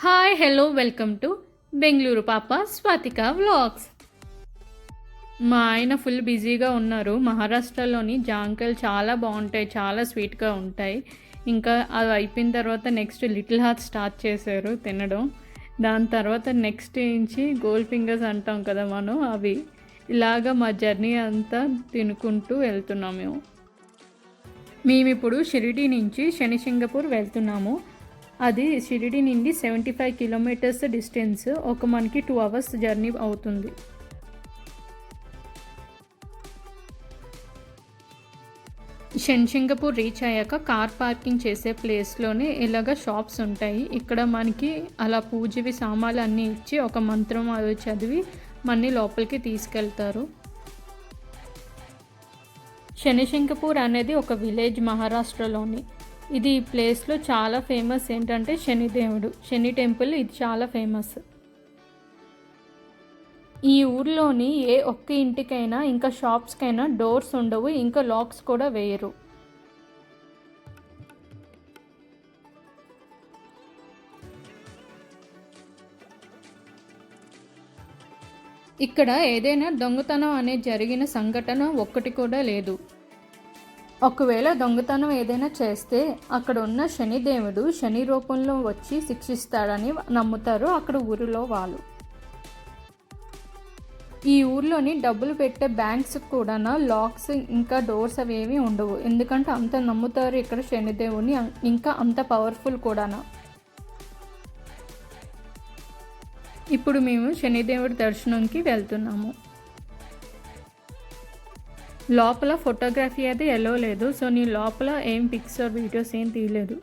Hi hello welcome to Bengaluru పాప Swathika vlogs. మా ఆయన ఫుల్ బిజీగా ఉన్నారు. మహారాష్ట్రలోని జాంకాయలు చాలా బాగుంటాయి, చాలా స్వీట్గా ఉంటాయి. ఇంకా అది అయిపోయిన తర్వాత నెక్స్ట్ లిటిల్ హార్ట్ స్టార్ట్ చేశారు తినడం. దాని తర్వాత నెక్స్ట్ నుంచి గోల్డ్ ఫింగర్స్ అంటాం కదా మనం, అవి. ఇలాగా మా జర్నీ అంతా తినుకుంటూ వెళ్తున్నాం మేము ఇప్పుడు షిరిడి నుంచి శనిసింగపూర్ వెళ్తున్నాము. అది షిరిడి నుండి 75 కిలోమీటర్స్ డిస్టెన్స్. మనకి 2 అవర్స్ జర్నీ అవుతుంది. శనిసింగపూర్ రీచ్ అయ్యాక కార్ పార్కింగ్ చేసే ప్లేస్లోనే ఇలాగ షాప్స్ ఉంటాయి. ఇక్కడ మనకి అలా పూజవి సామాన్లు అన్నీ ఇచ్చి ఒక మంత్రం అవి చదివి మన్ని లోపలికి తీసుకెళ్తారు. శనిసింగపూర్ అనేది ఒక విలేజ్ మహారాష్ట్రలోని. ఇది ఈ ప్లేస్లో చాలా ఫేమస్ ఏంటంటే శనిదేవుడు, శని టెంపుల్. ఇది చాలా ఫేమస్. ఈ ఊర్లోని ఏ ఒక్క ఇంటికైనా ఇంకా షాప్స్కైనా డోర్స్ ఉండవు, ఇంకా లాక్స్ కూడా వేయరు. ఇక్కడ ఏదైనా దొంగతనం అనేది జరిగిన సంఘటన ఒక్కటి కూడా లేదు. ఒకవేళ దొంగతనం ఏదైనా చేస్తే అక్కడ ఉన్న శనిదేవుడు శని రూపంలో వచ్చి శిక్షిస్తాడని నమ్ముతారు అక్కడ ఊరిలో వాళ్ళు. ఈ ఊర్లోని డబ్బులు పెట్టే బ్యాంక్స్ కూడా లాక్స్ ఇంకా డోర్స్ అవేమీ ఉండవు, ఎందుకంటే అంత నమ్ముతారు ఇక్కడ శనిదేవుని, ఇంకా అంత పవర్ఫుల్ కూడా. ఇప్పుడు మేము శనిదేవుడి దర్శనంకి వెళ్తున్నాము. లోపల ఫోటోగ్రఫీ అయితే ఎలో లేదు, సో నేను లోపల ఏం పిక్స్ ఆర్ వీడియోస్ ఏం తీయలేదు.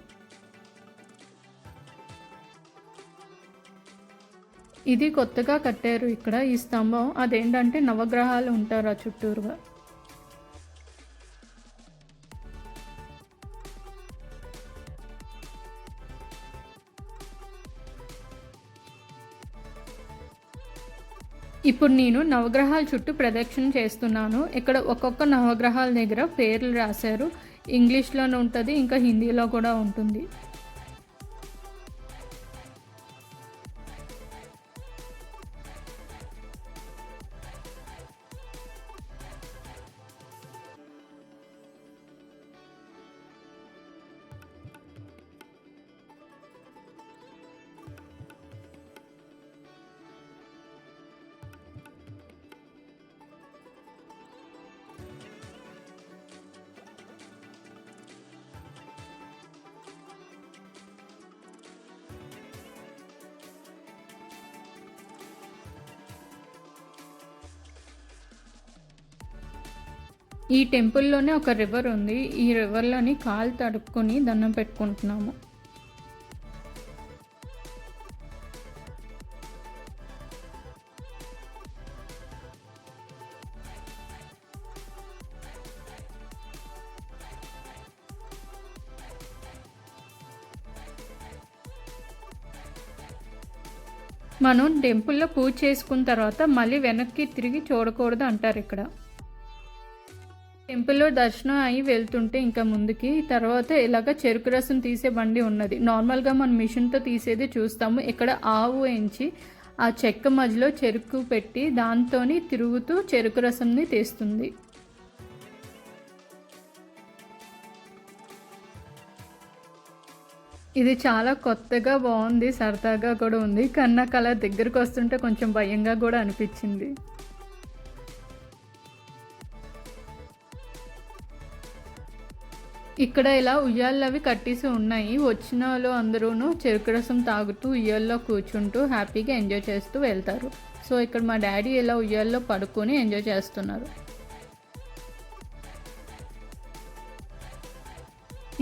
ఇది కొత్తగా కట్టారు ఇక్కడ ఈ స్తంభం. అదేంటంటే నవగ్రహాలు ఉంటారు ఆ చుట్టూరుగా. ఇప్పుడు నేను నవగ్రహాల చుట్టూ ప్రదక్షిణ చేస్తున్నాను. ఇక్కడ ఒక్కొక్క నవగ్రహాల దగ్గర పేర్లు రాశారు. ఇంగ్లీష్లోనే ఉంటుంది, ఇంకా హిందీలో కూడా ఉంటుంది. ఈ టెంపుల్లోనే ఒక రివర్ ఉంది. ఈ రివర్లోని కాలు తడుపుకొని దండం పెట్టుకుంటున్నాము. మనం టెంపుల్లో పూజ చేసుకున్న తర్వాత మళ్ళీ వెనక్కి తిరిగి చూడకూడదు అంటారు ఇక్కడ. టెంపుల్లో దర్శనం అయి వెళ్తుంటే ఇంకా ముందుకి తర్వాత ఇలాగ చెరుకు రసం తీసే బండి ఉన్నది. నార్మల్గా మనం మిషన్తో తీసేది చూస్తాము. ఇక్కడ ఆవు ఎంచి ఆ చెక్క మధ్యలో చెరుకు పెట్టి దాంతో తిరుగుతూ చెరుకు రసంని తీస్తుంది. ఇది చాలా కొత్తగా బాగుంది, సరదాగా కూడా ఉంది. కానీ నాకు అలా దగ్గరకు వస్తుంటే కొంచెం భయంగా కూడా అనిపించింది. ఇక్కడ ఇలా ఉయ్యాళ్ళు అవి కట్టేసి ఉన్నాయి. వచ్చిన వాళ్ళు అందరూ చెరుకు రసం తాగుతూ ఉయ్యాల్లో కూర్చుంటూ హ్యాపీగా ఎంజాయ్ చేస్తూ వెళ్తారు. సో ఇక్కడ మా డాడీ ఇలా ఉయ్యాల్లో పడుకొని ఎంజాయ్ చేస్తున్నారు.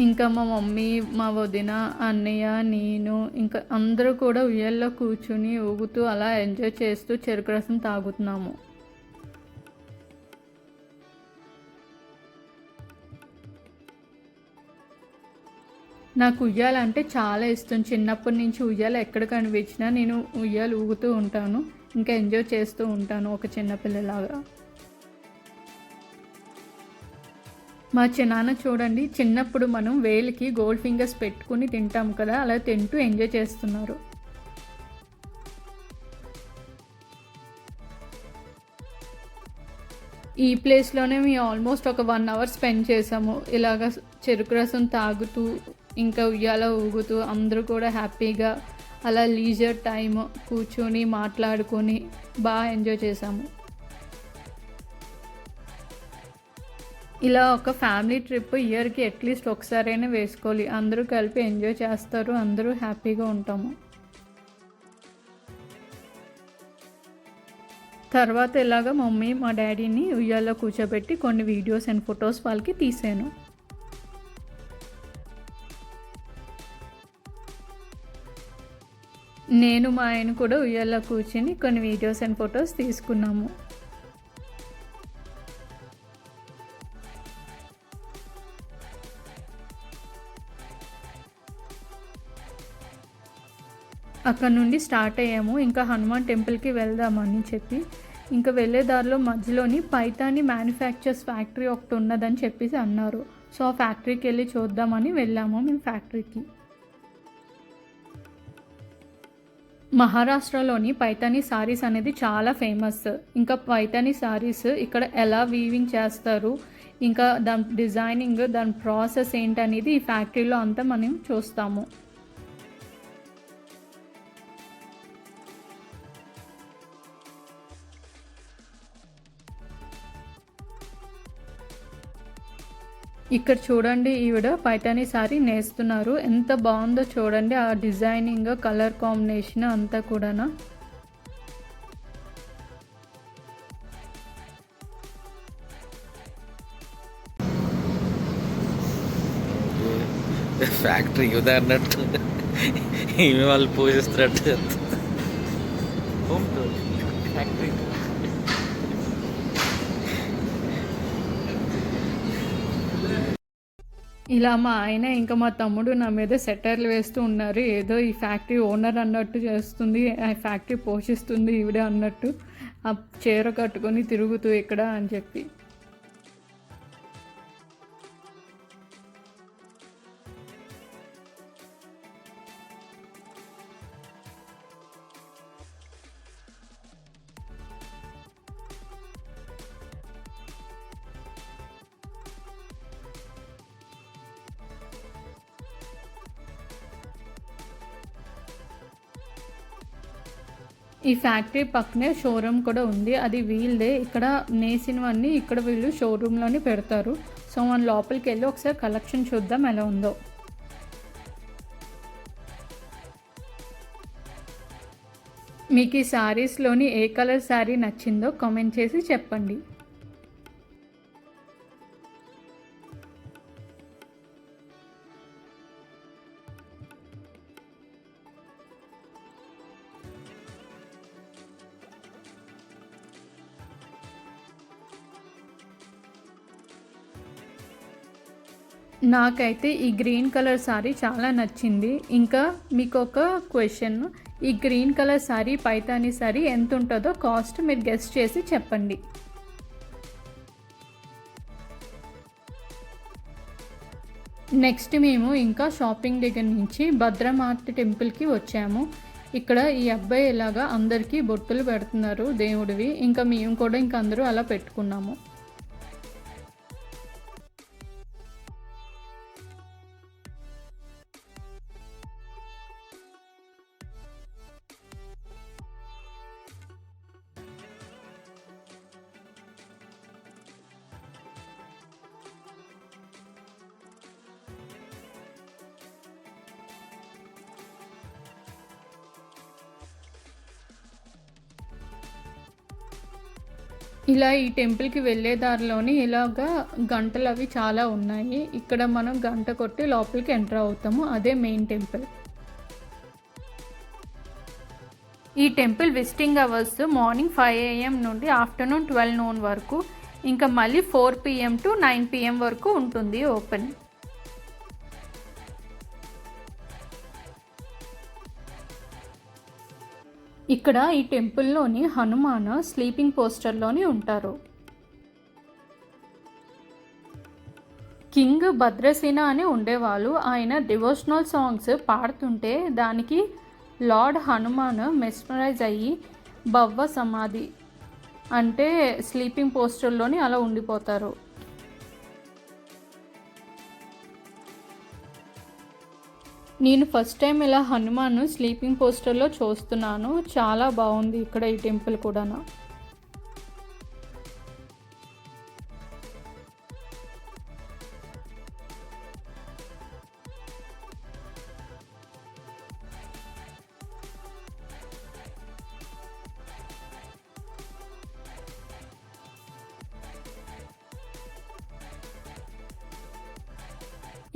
ఇంకా మా మమ్మీ, మా వదిన, అన్నయ్య, నేను ఇంకా అందరూ కూడా ఉయ్యాల్లో కూర్చుని ఊగుతూ అలా ఎంజాయ్ చేస్తూ చెరుకు రసం తాగుతున్నాము. నాకు ఉయ్యాల అంటే చాలా ఇష్టం. చిన్నప్పటి నుంచి ఉయ్యాల ఎక్కడ కనిపించినా నేను ఉయ్యాలు ఊగుతూ ఉంటాను, ఇంకా ఎంజాయ్ చేస్తూ ఉంటాను ఒక చిన్నపిల్లలాగా. మా చిన్నాన్న చూడండి, చిన్నప్పుడు మనం వేలికి గోల్డ్ ఫింగర్స్ పెట్టుకుని తింటాం కదా, అలా తింటూ ఎంజాయ్ చేస్తున్నారు. ఈ ప్లేస్లోనే మేము ఆల్మోస్ట్ ఒక 1 అవర్ స్పెండ్ చేసాము. ఇలాగ చెరుకు రసం తాగుతూ ఇంకా ఉయ్యాల ఊగుతూ అందరూ కూడా హ్యాపీగా అలా లీజర్ టైమ్ కూర్చొని మాట్లాడుకొని బాగా ఎంజాయ్ చేసాము. ఇలా ఒక ఫ్యామిలీ ట్రిప్ ఇయర్కి అట్లీస్ట్ ఒకసారైనా వేసుకోవాలి. అందరూ కలిపి ఎంజాయ్ చేస్తారు, అందరూ హ్యాపీగా ఉంటాము. తర్వాత ఇలాగ మమ్మీ మా డాడీని ఉయ్యాల్లో కూర్చోబెట్టి కొన్ని వీడియోస్ అండ్ ఫొటోస్ వాళ్ళకి తీసాను. నేను మా ఆయన కూడా ఉయ్యాల్లో కూర్చొని కొన్ని వీడియోస్ అండ్ ఫొటోస్ తీసుకున్నాము. అక్కడ నుండి స్టార్ట్ అయ్యాము. ఇంకా హనుమాన్ టెంపుల్కి వెళ్దామని చెప్పి ఇంకా వెళ్ళే దారిలో మధ్యలోని పైతాని మ్యానుఫ్యాక్చర్స్ ఫ్యాక్టరీ ఒకటి ఉన్నదని చెప్పేసి అన్నారు. సో ఆ ఫ్యాక్టరీకి వెళ్ళి చూద్దామని వెళ్ళాము మేము ఫ్యాక్టరీకి. మహారాష్ట్రలోని పైతాని సారీస్ అనేది చాలా ఫేమస్. ఇంకా పైతాని సారీస్ ఇక్కడ ఎలా వీవింగ్ చేస్తారు, ఇంకా దాని డిజైనింగ్, దాని ప్రాసెస్ ఏంటనేది ఈ ఫ్యాక్టరీలో అంతా మనం చూస్తాము. ఇక్కడ చూడండి, ఈవిడ పైతాని సారీ నేస్తున్నారు. ఎంత బాగుందో చూడండి, ఆ డిజైనింగ్, కలర్ కాంబినేషన్ అంతా కూడా. ఫ్యాక్టరీ ఉదాహరణట్టు ఏమి వాళ్ళు పూజిస్తున్నట్టు ఫ్యాక్టరీ. ఇలా మా ఆయన ఇంకా మా తమ్ముడు నా మీద సెటర్లు వేస్తూ ఉన్నారు. ఏదో ఈ ఫ్యాక్టరీ ఓనర్ అన్నట్టు చేస్తుంది, ఆ ఫ్యాక్టరీ పోషిస్తుంది ఈవిడ అన్నట్టు, ఆ చీర కట్టుకొని తిరుగుతూ ఇక్కడ అని చెప్పి. ఈ ఫ్యాక్టరీ పక్కనే షోరూమ్ కూడా ఉంది, అది వీళ్ళదే. ఇక్కడ నేసినవన్నీ ఇక్కడ వీళ్ళు షోరూంలోనే పెడతారు. సో మనం లోపలికి వెళ్ళి ఒకసారి కలెక్షన్ చూద్దాం ఎలా ఉందో. మీకు ఈ శారీస్లోని ఏ కలర్ శారీ నచ్చిందో కామెంట్ చేసి చెప్పండి. నాకైతే ఈ గ్రీన్ కలర్ శారీ చాలా నచ్చింది. ఇంకా మీకు ఒక క్వశ్చన్, ఈ గ్రీన్ కలర్ శారీ పైతాని శారీ ఎంత ఉంటుందో కాస్ట్ మీరు గెస్ చేసి చెప్పండి. నెక్స్ట్ మేము ఇంకా షాపింగ్ దగ్గర నుంచి భద్రమాత టెంపుల్కి వచ్చాము. ఇక్కడ ఈ అబ్బాయి ఇలాగా అందరికీ బొట్టులు పెడుతున్నారు దేవుడివి. ఇంకా మేము కూడా ఇంకా అందరూ అలా పెట్టుకున్నాము. ఇలా ఈ టెంపుల్కి వెళ్ళే దారిలోని ఇలాగా గంటలు అవి చాలా ఉన్నాయి. ఇక్కడ మనం గంట కొట్టి లోపలికి ఎంటర్ అవుతాము, అదే మెయిన్ టెంపుల్. ఈ temple visiting hours morning 5 AM నుండి ఆఫ్టర్నూన్ 12 noon వరకు, ఇంకా మళ్ళీ 4 PM to 9 PM వరకు ఉంటుంది ఓపెన్. ఇక్కడ ఈ టెంపుల్లోని హనుమాన్ స్లీపింగ్ పోస్టర్లోని ఉంటారు. కింగ్ భద్రసేన అని ఉండేవాళ్ళు. ఆయన డివోషనల్ సాంగ్స్ పాడుతుంటే దానికి లార్డ్ హనుమాన్ మెస్మరైజ్ అయ్యి భవ్వ సమాధి అంటే స్లీపింగ్ పోస్టర్లోని అలా ఉండిపోతారు. నేను ఫస్ట్ టైం ఇలా హనుమాన్ స్లీపింగ్ పోస్టర్లో చూస్తున్నాను. చాలా బాగుంది ఇక్కడ ఈ టెంపుల్ కూడా.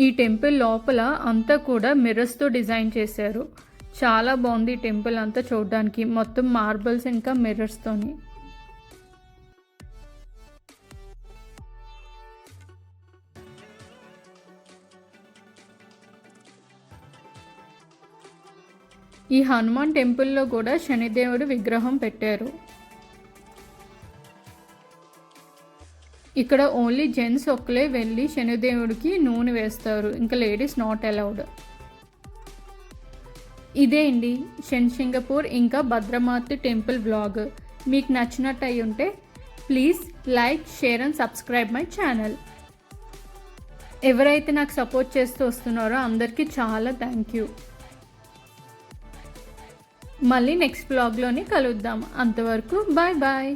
ఈ టెంపుల్ లోపల అంతా కూడా మిర్రర్స్తో డిజైన్ చేశారు. చాలా బాగుంది ఈ టెంపుల్ అంతా చూడడానికి, మొత్తం మార్బల్స్ ఇంకా మిర్రర్స్తోని. ఈ హనుమాన్ టెంపుల్లో కూడా శనిదేవుడు విగ్రహం పెట్టారు. ఇక్కడ ఓన్లీ జెంట్స్ ఒక్కలే వెళ్ళి శనిదేవుడికి నూనె వేస్తారు, ఇంకా లేడీస్ నాట్ అలౌడ్. ఇదే అండి శనిసింగపూర్ ఇంకా భద్రమాతి టెంపుల్ వ్లాగ్. మీకు నచ్చినట్టు అయి ఉంటే please like, share and subscribe my channel. ఎవరైతే నాకు సపోర్ట్ చేస్తూ వస్తున్నారో అందరికీ చాలా థ్యాంక్ యూ. మళ్ళీ నెక్స్ట్ వ్లాగ్లోని కలుద్దాం. అంతవరకు బాయ్ బాయ్.